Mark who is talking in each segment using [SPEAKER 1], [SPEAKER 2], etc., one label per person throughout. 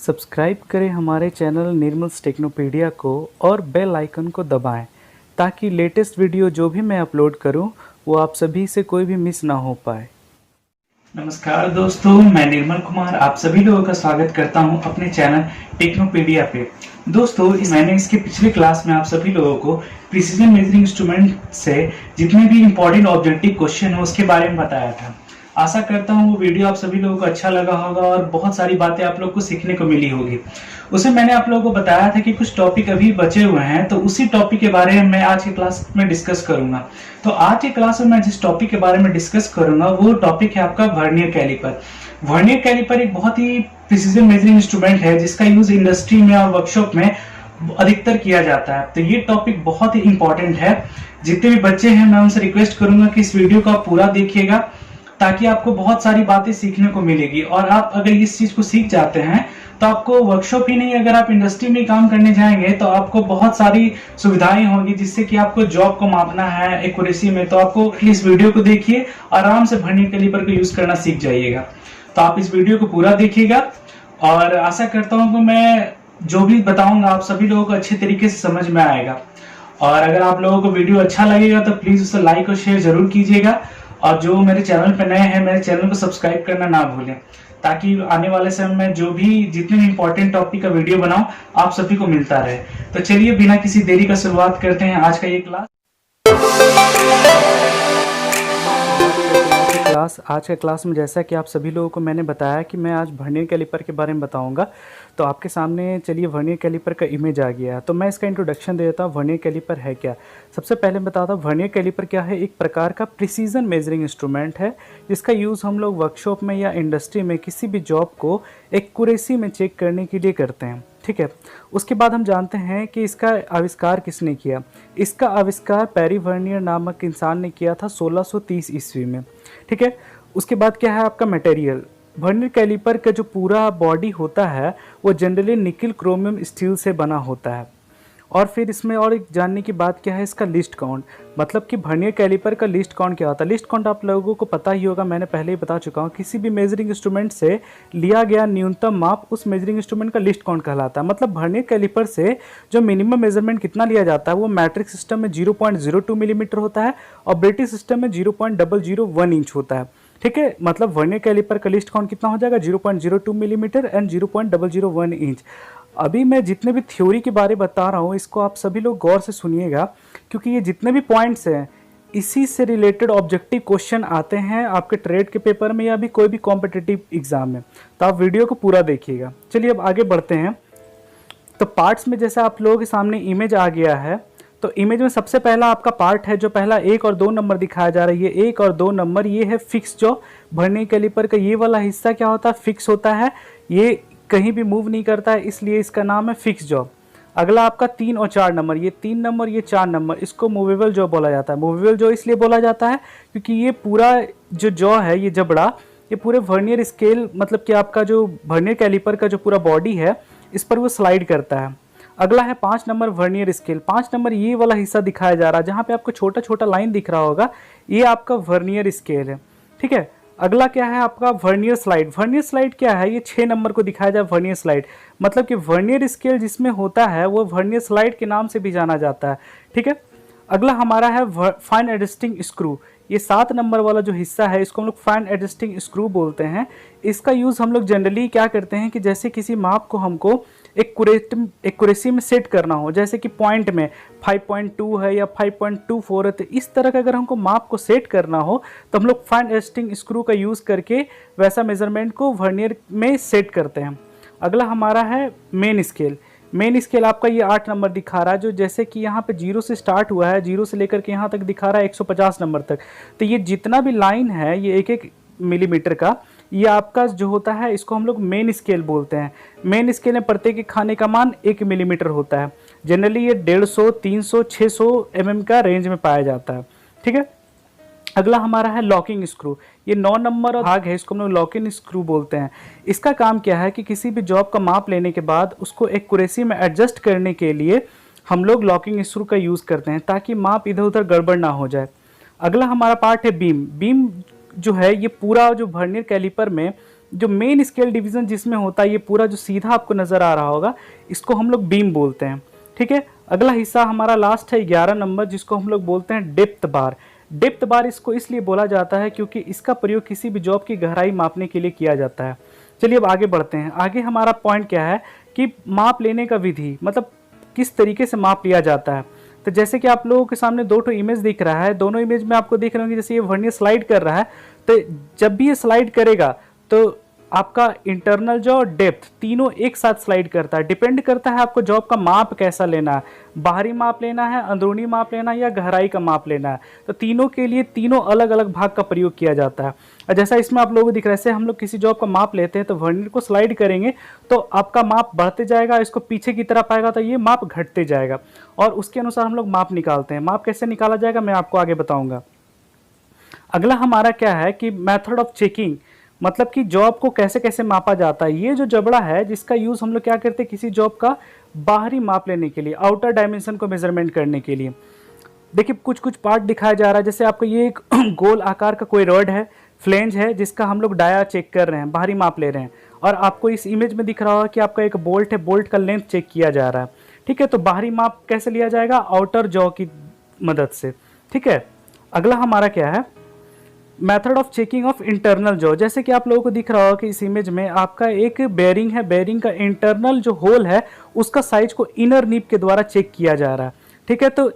[SPEAKER 1] Subscribe करें हमारे channel निर्मल्स टेक्नोपीडिया को और बेल आइकन को दबाएं ताकि लेटेस्ट वीडियो जो भी मैं अपलोड करूं वो आप सभी से कोई भी मिस ना हो पाए।
[SPEAKER 2] नमस्कार दोस्तों, मैं निर्मल कुमार आप सभी लोगों का स्वागत करता हूं अपने चैनल टेक्नोपीडिया पे। दोस्तों, मैंने इसके पिछले क्लास में आप सभी लोगों को प्रिसीजन मेजरिंग इंस्ट्रूमेंट से जितने भी इंपॉर्टेंट ऑब्जेक्टिव क्वेश्चन है उसके बारे में बताया था। आशा करता हूं वो वीडियो आप सभी लोगों को अच्छा लगा होगा और बहुत सारी बातें आप लोग को सीखने को मिली होगी। उसमें मैंने आप लोगों को बताया था कि कुछ टॉपिक अभी बचे हुए हैं, तो उसी टॉपिक के बारे में मैं आज की क्लास में डिस्कस करूंगा। तो आज की क्लास में मैं जिस टॉपिक के बारे में डिस्कस करूंगा वो टॉपिक है आपका वर्नियर कैलिपर। वर्नियर कैलिपर एक बहुत ही प्रिसीजन मेजरिंग इंस्ट्रूमेंट है जिसका यूज इंडस्ट्री में और वर्कशॉप में अधिकतर किया जाता है। तो ये टॉपिक बहुत ही इंपॉर्टेंट है। जितने भी बच्चे हैं मैं उनसे रिक्वेस्ट करूंगा कि इस वीडियो को आप पूरा देखिएगा ताकि आपको बहुत सारी बातें सीखने को मिलेगी। और आप अगर इस चीज को सीख जाते हैं तो आपको वर्कशॉप ही नहीं, अगर आप इंडस्ट्री में काम करने जाएंगे तो आपको बहुत सारी सुविधाएं होंगी जिससे कि आपको जॉब को मापना है एक्यूरेसी में। तो आपको इस वीडियो को देखिए, आराम से वर्नियर कैलिपर को यूज करना सीख जाइएगा। तो आप इस वीडियो को पूरा देखिएगा और आशा करता हूं कि मैं जो भी बताऊंगा आप सभी लोगों को अच्छे तरीके से समझ में आएगा। और अगर आप लोगों को वीडियो अच्छा लगेगा तो प्लीज उसे लाइक और शेयर जरूर कीजिएगा। और जो मेरे चैनल पे नए हैं मेरे चैनल को सब्सक्राइब करना ना भूलें ताकि आने वाले समय में जो भी जितने भी इंपॉर्टेंट टॉपिक का वीडियो बनाऊं आप सभी को मिलता रहे। तो चलिए बिना किसी देरी का शुरुआत करते हैं आज का ये क्लास।
[SPEAKER 1] आज के क्लास में जैसा कि आप सभी लोगों को मैंने बताया कि मैं आज वर्नियर कैलिपर के बारे में बताऊंगा। तो आपके सामने चलिए वर्नियर कैलिपर का इमेज आ गया है। तो मैं इसका इंट्रोडक्शन दे देता हूँ, वर्नियर कैलिपर है क्या। सबसे पहले मैं बताता हूँ वर्नियर कैलिपर क्या है। एक प्रकार का प्रिसीजन मेजरिंग इंस्ट्रूमेंट है जिसका यूज़ हम लोग वर्कशॉप में या इंडस्ट्री में किसी भी जॉब को एक्यूरेसी में चेक करने के लिए करते हैं। ठीक है, उसके बाद हम जानते हैं कि इसका आविष्कार किसने किया। इसका आविष्कार पेरी वर्नियर नामक इंसान ने किया था 1630 ईस्वी में। ठीक है, उसके बाद क्या है आपका मटेरियल। वर्नियर कैलिपर का जो पूरा बॉडी होता है वो जनरली निकल क्रोमियम स्टील से बना होता है। और फिर इसमें और एक जानने की बात क्या है, इसका लिस्ट काउंट, मतलब कि वर्नियर कैलिपर का लिस्ट काउंट क्या होता है। लिस्ट काउंट आप लोगों को पता ही होगा, मैंने पहले ही बता चुका हूँ। किसी भी मेजरिंग इंस्ट्रूमेंट से लिया गया न्यूनतम माप उस मेजरिंग इंस्ट्रूमेंट का लिस्ट काउंट कहलाता है। मतलब वर्नियर कैलिपर से जो मिनिमम मेजरमेंट कितना लिया जाता है वो मैट्रिक सिस्टम में 0.02 मिलीमीटर होता है और ब्रिटिश सिस्टम में 0.001 इंच होता है। ठीक है, मतलब वर्नियर कैलिपर का लिस्ट काउंट कितना हो जाएगा 0.02 मिलीमीटर एंड 0.001 इंच। अभी मैं जितने भी थ्योरी के बारे बता रहा हूँ इसको आप सभी लोग गौर से सुनिएगा क्योंकि ये जितने भी पॉइंट्स हैं इसी से रिलेटेड ऑब्जेक्टिव क्वेश्चन आते हैं आपके ट्रेड के पेपर में या भी कोई भी कॉम्पिटिटिव एग्जाम में। तो आप वीडियो को पूरा देखिएगा। चलिए अब आगे बढ़ते हैं। तो पार्ट्स में जैसे आप लोगों के सामने इमेज आ गया है, तो इमेज में सबसे पहला आपका पार्ट है जो पहला 1 और 2 नंबर दिखाया जा रहा है। ये 1 और 2 नंबर ये है फिक्स जॉ। वर्नियर कैलिपर का ये वाला हिस्सा क्या होता है, फिक्स होता है, ये कहीं भी मूव नहीं करता है, इसलिए इसका नाम है फिक्स जॉ। अगला आपका 3 और 4 नंबर, ये 3 नंबर ये 4 नंबर, इसको मूवेबल जॉ बोला जाता है। मूवेबल जॉ इसलिए बोला जाता है क्योंकि ये पूरा जो जॉ है, ये जबड़ा, ये पूरे वर्नियर स्केल मतलब कि आपका जो वर्नियर कैलिपर का जो पूरा बॉडी है इस पर वो स्लाइड करता है। अगला है 5 नंबर वर्नियर स्केल। 5 नंबर ये वाला हिस्सा दिखाया जा रहा है जहाँ पे आपको छोटा छोटा लाइन दिख रहा होगा, ये आपका वर्नियर स्केल है। ठीक है, अगला क्या है आपका वर्नियर स्लाइड। वर्नियर स्लाइड क्या है, ये 6 नंबर को दिखाया जाए वर्नियर स्लाइड, मतलब कि वर्नियर स्केल जिसमें होता है वो वर्नियर स्लाइड के नाम से भी जाना जाता है। ठीक है, अगला हमारा है फाइन एडजस्टिंग स्क्रू। ये 7 नंबर वाला जो हिस्सा है इसको हम लोग फाइन एडजस्टिंग स्क्रू बोलते हैं। इसका यूज़ हम लोग जनरली क्या करते हैं कि जैसे किसी माप को हमको एक्यूरेसी में सेट करना हो, जैसे कि पॉइंट में 5.2 है या 5.24 है, तो इस तरह का अगर हमको माप को सेट करना हो तो हम लोग फाइन एडजस्टिंग स्क्रू का यूज़ करके वैसा मेजरमेंट को वर्नियर में सेट करते हैं। अगला हमारा है मेन स्केल। मेन स्केल आपका ये 8 नंबर दिखा रहा है, जो जैसे कि यहाँ पे 0 से स्टार्ट हुआ है, 0 से लेकर के यहाँ तक दिखा रहा है 150 नंबर तक। तो ये जितना भी लाइन है ये 1-1 मिलीमीटर का, ये आपका जो होता है इसको हम लोग मेन स्केल बोलते हैं। मेन स्केल में प्रत्येक खाने का मान 1 मिलीमीटर होता है। जनरली ये 150, 300, 600 mm का रेंज में पाया जाता है। ठीक है, अगला हमारा है लॉकिंग स्क्रू। ये 9 नंबर भाग है, इसको हम लोग लॉकिंग स्क्रू बोलते हैं। इसका काम क्या है कि किसी भी जॉब का माप लेने के बाद उसको एक्यूरेसी में एडजस्ट करने के लिए हम लोग लॉकिंग स्क्रू का यूज़ करते हैं ताकि माप इधर उधर गड़बड़ ना हो जाए। अगला हमारा पार्ट है बीम। बीम जो है ये पूरा जो वर्नियर कैलिपर में जो मेन स्केल डिवीज़न जिसमें होता है, ये पूरा जो सीधा आपको नज़र आ रहा होगा, इसको हम लोग बीम बोलते हैं। ठीक है, अगला हिस्सा हमारा लास्ट है 11 नंबर, जिसको हम लोग बोलते हैं डेप्थ बार। डेप्थ बार इसको इसलिए बोला जाता है क्योंकि इसका प्रयोग किसी भी जॉब की गहराई मापने के लिए किया जाता है। चलिए अब आगे बढ़ते हैं। आगे हमारा पॉइंट क्या है कि माप लेने का विधि, मतलब किस तरीके से माप लिया जाता है। तो जैसे कि आप लोगों के सामने दो इमेज दिख रहा है, दोनों इमेज में आपको दिख रहे होंगे जैसे ये वर्नियर स्लाइड कर रहा है, तो जब भी ये स्लाइड करेगा तो आपका इंटरनल जॉ, डेप्थ, तीनों एक साथ स्लाइड करता है। डिपेंड करता है आपको जॉब का माप कैसा लेना है, बाहरी माप लेना है, अंदरूनी माप लेना है या गहराई का माप लेना है। तो तीनों के लिए तीनों अलग अलग भाग का प्रयोग किया जाता है। और जैसा इसमें आप लोगों को दिख रहा है, ऐसे हम लोग किसी जॉब का माप लेते हैं तो वर्नियर को स्लाइड करेंगे तो आपका माप बढ़ते जाएगा, इसको पीछे की तरफ आएगा तो ये माप घटते जाएगा, और उसके अनुसार हम लोग माप निकालते हैं। माप कैसे निकाला जाएगा मैं आपको आगे बताऊंगा। अगला हमारा क्या है कि मेथड ऑफ चेकिंग, मतलब कि जॉब को कैसे कैसे मापा जाता है। ये जो जबड़ा है जिसका यूज़ हम लोग क्या करते हैं किसी जॉब का बाहरी माप लेने के लिए, आउटर डायमेंशन को मेजरमेंट करने के लिए। देखिए कुछ कुछ पार्ट दिखाया जा रहा है, जैसे आपको ये एक गोल आकार का कोई रॉड है, फ्लेंज है, जिसका हम लोग डाया चेक कर रहे हैं, बाहरी माप ले रहे हैं। और आपको इस इमेज में दिख रहा होगा कि आपका एक बोल्ट है, बोल्ट का लेंथ चेक किया जा रहा है। ठीक है, तो बाहरी माप कैसे लिया जाएगा, आउटर जॉ की मदद से। ठीक है, अगला हमारा क्या है method of checking of internal jaw. जैसे कि आप लोगों को दिख रहा होगा कि इस इमेज में आपका एक बेयरिंग है, बेयरिंग का इंटरनल जो होल है उसका साइज को इनर नीब के द्वारा चेक किया जा रहा है। ठीक है, तो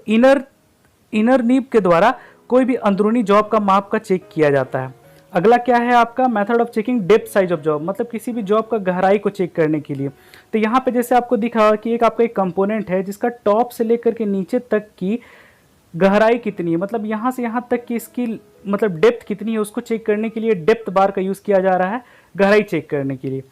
[SPEAKER 1] इनर नीब के द्वारा कोई भी अंदरूनी जॉब का माप का चेक किया जाता है। अगला क्या है आपका method of checking depth size of job, मतलब किसी भी जॉब का गहराई को चेक करने के लिए। तो यहाँ पे जैसे आपको दिख रहा है कि एक आपका एक कंपोनेंट है जिसका टॉप से लेकर के नीचे तक की गहराई कितनी है, मतलब यहाँ से यहाँ तक की इसकी मतलब डेप्थ कितनी है, उसको चेक करने के लिए डेप्थ बार का यूज़ किया जा रहा है गहराई चेक करने के लिए।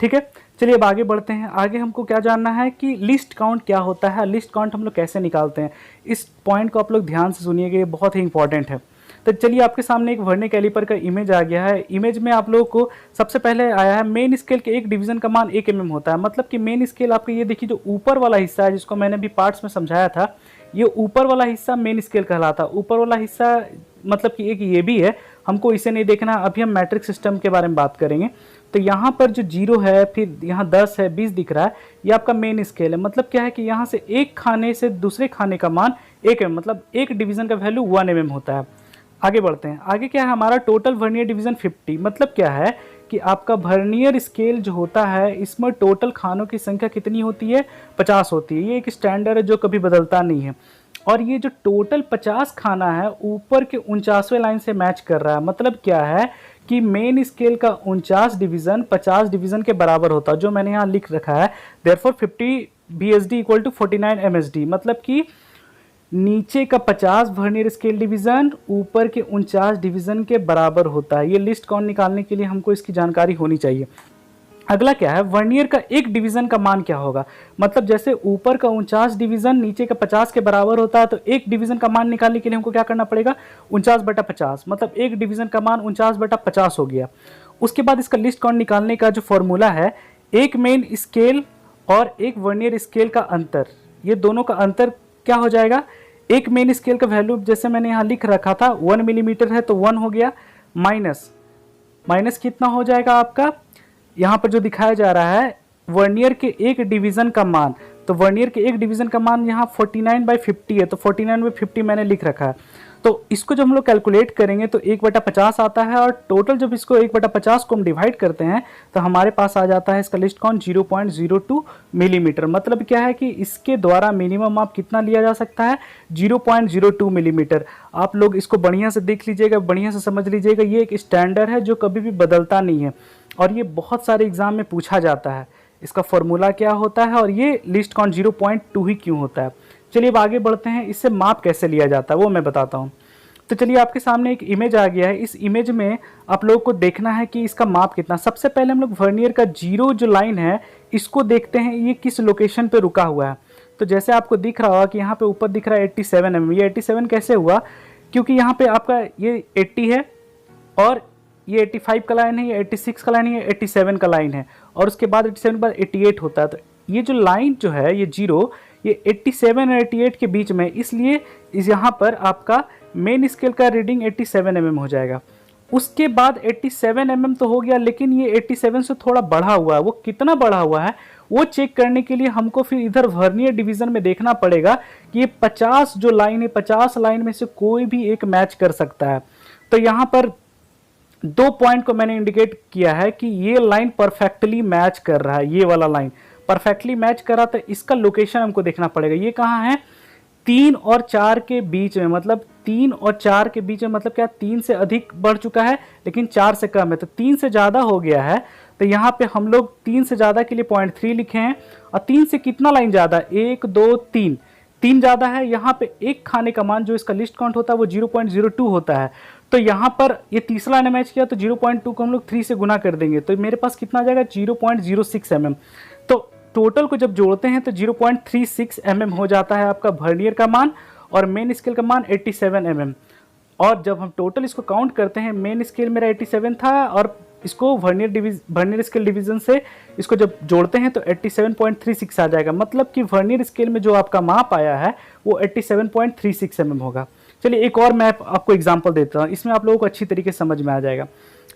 [SPEAKER 1] ठीक है, चलिए अब आगे बढ़ते हैं। आगे हमको क्या जानना है कि लिस्ट काउंट क्या होता है, लिस्ट काउंट हम लोग कैसे निकालते हैं। इस पॉइंट को आप लोग ध्यान से सुनिएगा, ये बहुत ही इंपॉर्टेंट है। तो चलिए आपके सामने एक वर्नियर कैलिपर का इमेज आ गया है। इमेज में आप लोगों को सबसे पहले आया है मेन स्केल के एक डिवीजन का मान 1 mm होता है। मतलब कि मेन स्केल आपका ये देखिए जो ऊपर वाला हिस्सा है, जिसको मैंने भी पार्ट्स में समझाया था, ये ऊपर वाला हिस्सा मेन स्केल कहलाता है। ऊपर वाला हिस्सा मतलब कि एक ये भी है, हमको इसे नहीं देखना, अभी हम मैट्रिक सिस्टम के बारे में बात करेंगे। तो यहाँ पर जो 0 है, फिर यहाँ 10 है, 20 दिख रहा है, ये आपका मेन स्केल है। मतलब क्या है कि यहाँ से एक खाने से दूसरे खाने का मान 1 mm, मतलब एक डिवीजन का वैल्यू 1 mm होता है। आगे बढ़ते हैं। आगे क्या है हमारा टोटल वर्नियर डिवीजन 50। मतलब क्या है कि आपका वर्नियर स्केल जो होता है इसमें टोटल खानों की संख्या कितनी होती है, 50 होती है। ये एक स्टैंडर्ड है जो कभी बदलता नहीं है। और ये जो टोटल 50 खाना है ऊपर के 49वें लाइन से मैच कर रहा है। मतलब क्या है कि मेन स्केल का 49 डिवीजन 50 डिवीजन के बराबर होता है, जो मैंने यहाँ लिख रखा है। Therefore 50 BSD equal to 49 MSD। मतलब कि नीचे का 50 वर्नियर स्केल डिवीजन ऊपर के 49 डिवीजन के बराबर होता है। ये लिस्ट काउंट निकालने के लिए हमको इसकी जानकारी होनी चाहिए। अगला क्या है वर्नियर का एक डिवीजन का मान क्या होगा। मतलब जैसे ऊपर का 49 डिवीजन नीचे का 50 के बराबर होता है, तो एक डिवीजन का मान निकालने के लिए हमको क्या करना पड़ेगा, 49/50। मतलब एक डिवीजन का मान 49/50 हो गया। उसके बाद इसका लिस्ट काउंट निकालने का जो फॉर्मूला है, एक मेन स्केल और एक वर्नियर स्केल का अंतर, ये दोनों का अंतर क्या हो जाएगा। एक मेन स्केल का वैल्यू जैसे मैंने यहाँ लिख रखा था 1 मिलीमीटर है, तो 1 हो गया, माइनस कितना हो जाएगा आपका, यहाँ पर जो दिखाया जा रहा है वर्नियर के एक डिवीजन का मान। तो वर्नियर के एक डिवीजन का मान यहाँ 49/50 है, तो 49/50 मैंने लिख रखा है। तो इसको जब हम लोग कैलकुलेट करेंगे तो 1/50 आता है, और टोटल जब इसको 1/50 को हम डिवाइड करते हैं तो हमारे पास आ जाता है इसका लिस्ट काउंट 0.02 मिलीमीटर। मतलब क्या है कि इसके द्वारा मिनिमम आप कितना लिया जा सकता है, 0.02 मिलीमीटर। आप लोग इसको बढ़िया से देख लीजिएगा, बढ़िया से समझ लीजिएगा, ये एक स्टैंडर्ड है जो कभी भी बदलता नहीं है, और ये बहुत सारे एग्जाम में पूछा जाता है इसका फॉर्मूला क्या होता है, और ये लिस्ट काउंट 0.2 ही क्यों होता है। चलिए अब आगे बढ़ते हैं, इससे माप कैसे लिया जाता है वो मैं बताता हूँ। तो चलिए आपके सामने एक इमेज आ गया है। इस इमेज में आप लोगों को देखना है कि इसका माप कितना। सबसे पहले हम लोग वर्नियर का 0 जो लाइन है इसको देखते हैं, ये किस लोकेशन पे रुका हुआ है। तो जैसे आपको दिख रहा होगा कि यहाँ पे ऊपर दिख रहा है 87 mm। ये 87 कैसे हुआ, क्योंकि यहाँ पे आपका ये 80 है, और ये 85 का लाइन है, ये 86 का लाइन है, ये 87 का लाइन है, और उसके बाद 87 के बाद 88 होता है। तो ये जो लाइन जो है ये 0, ये 87 और 88 के बीच में, इसलिए इस यहाँ पर आपका मेन स्केल का रीडिंग 87 mm हो जाएगा। उसके बाद 87 mm तो हो गया, लेकिन ये 87 से थोड़ा बढ़ा हुआ है। वो कितना बढ़ा हुआ है वो चेक करने के लिए हमको फिर इधर वर्नियर डिवीजन में देखना पड़ेगा कि ये 50 जो लाइन है, 50 लाइन में से कोई भी एक मैच कर सकता है। तो यहाँ पर 2 पॉइंट को मैंने इंडिकेट किया है कि ये लाइन परफेक्टली मैच कर रहा है, ये वाला लाइन परफेक्टली मैच कर रहा, तो इसका लोकेशन हमको देखना पड़ेगा। ये कहाँ है? 3 और 4 के बीच में, मतलब 3 और 4 के बीच में, मतलब क्या 3 से अधिक बढ़ चुका है लेकिन 4 से कम है, तो 3 से ज़्यादा हो गया है। तो यहाँ पे हम लोग 3 से ज़्यादा के लिए 0.3 लिखे हैं, और 3 से कितना लाइन ज़्यादा? 1 2 3, 3 ज़्यादा है। यहाँ पे एक खाने का मान जो इसका लिस्ट काउंट होता है वो 0.02 होता है। तो यहाँ पर ये तीसरा लाइन मैच किया तो 0.2 को हम लोग 3 से गुना कर देंगे, तो मेरे पास कितना आ जाएगा? 0.06 mm। तो टोटल को जब जोड़ते हैं तो 0.36 mm हो जाता है आपका वर्नियर का मान, और मेन स्केल का मान 87 mm। और जब हम टोटल इसको काउंट करते हैं, मेन स्केल मेरा 87 था और इसको वर्नियर स्केल डिवीजन से इसको जब जोड़ते हैं तो 87.36 आ जाएगा। मतलब कि वर्नियर स्केल में जो आपका माप आया है वो 87.36 mm होगा। चलिए एक और मैं आपको एग्जांपल देता हूँ, इसमें आप लोगों को अच्छी तरीके से समझ में आ जाएगा।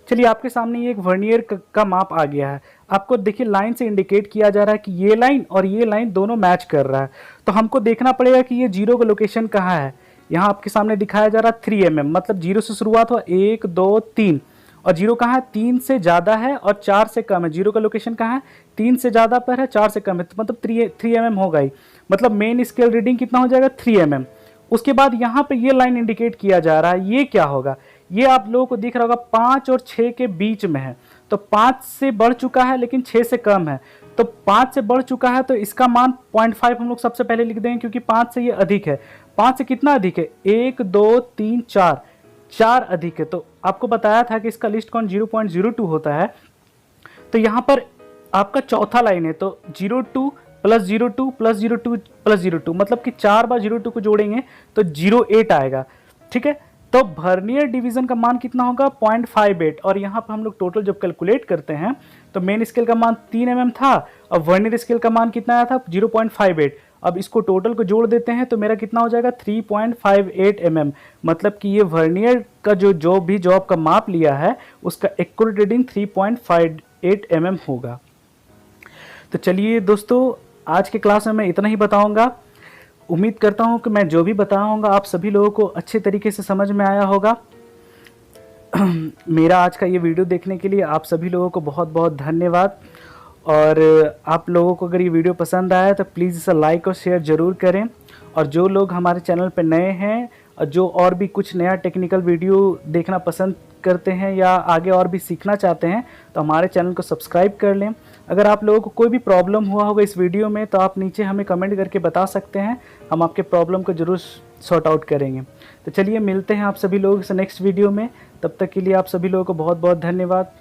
[SPEAKER 1] चलिए आपके सामने ये एक वर्नियर का माप आ गया है। आपको देखिए लाइन से इंडिकेट किया जा रहा है कि ये लाइन और ये लाइन दोनों मैच कर रहा है। तो हमको देखना पड़ेगा कि ये जीरो का लोकेशन कहाँ है। यहाँ आपके सामने दिखाया जा रहा है 3 mm, मतलब जीरो से शुरुआत हुआ 1 2 3, और जीरो कहाँ है? 3 से ज़्यादा है और 4 से कम है। जीरो का लोकेशन कहाँ है? 3 से ज़्यादा पर है, 4 से कम है, तो मतलब 3 mm होगा ही। मतलब मेन स्केल रीडिंग कितना हो जाएगा? 3 mm। उसके बाद यहाँ पे ये लाइन इंडिकेट किया जा रहा है, ये क्या होगा? ये आप लोगों को दिख रहा होगा 5 और 6 के बीच में है। तो 5 से बढ़ चुका है लेकिन 6 से कम है, तो 5 से बढ़ चुका है तो इसका मान 0.5 हम लोग सबसे पहले लिख देंगे, क्योंकि 5 से ये अधिक है। 5 से कितना अधिक है? 1 2 3 4, 4 अधिक है। तो आपको बताया था कि इसका लिस्ट काउंट 0.02 होता है। तो यहाँ पर आपका चौथा लाइन है, तो 02 प्लस 02 प्लस 02 प्लस 02, मतलब कि 4 बार 02 को जोड़ेंगे तो 08 आएगा। ठीक है, तो वर्नियर डिवीजन का मान कितना होगा? 0.58। और यहाँ पर हम लोग टोटल जब कैलकुलेट करते हैं तो मेन स्केल का मान 3 mm था और वर्नियर स्केल का मान कितना आया था? 0.58। अब इसको टोटल को जोड़ देते हैं तो मेरा कितना हो जाएगा? 3.58 mm। मतलब कि ये वर्नियर का जो भी जॉब का माप लिया है उसका एक्यूरेट रीडिंग 3.58 mm होगा। तो चलिए दोस्तों, आज के क्लास में मैं इतना ही बताऊंगा। उम्मीद करता हूं कि मैं जो भी बताऊंगा आप सभी लोगों को अच्छे तरीके से समझ में आया होगा। मेरा आज का ये वीडियो देखने के लिए आप सभी लोगों को बहुत बहुत धन्यवाद। और आप लोगों को अगर ये वीडियो पसंद आया तो प्लीज़ इसे लाइक और शेयर ज़रूर करें। और जो लोग हमारे चैनल पर नए हैं और जो और भी कुछ नया टेक्निकल वीडियो देखना पसंद करते हैं या आगे और भी सीखना चाहते हैं तो हमारे चैनल को सब्सक्राइब कर लें। अगर आप लोगों को कोई भी प्रॉब्लम हुआ होगा इस वीडियो में तो आप नीचे हमें कमेंट करके बता सकते हैं, हम आपके प्रॉब्लम को ज़रूर सॉर्ट आउट करेंगे। तो चलिए मिलते हैं आप सभी लोगों से नेक्स्ट वीडियो में। तब तक के लिए आप सभी लोगों को बहुत बहुत धन्यवाद।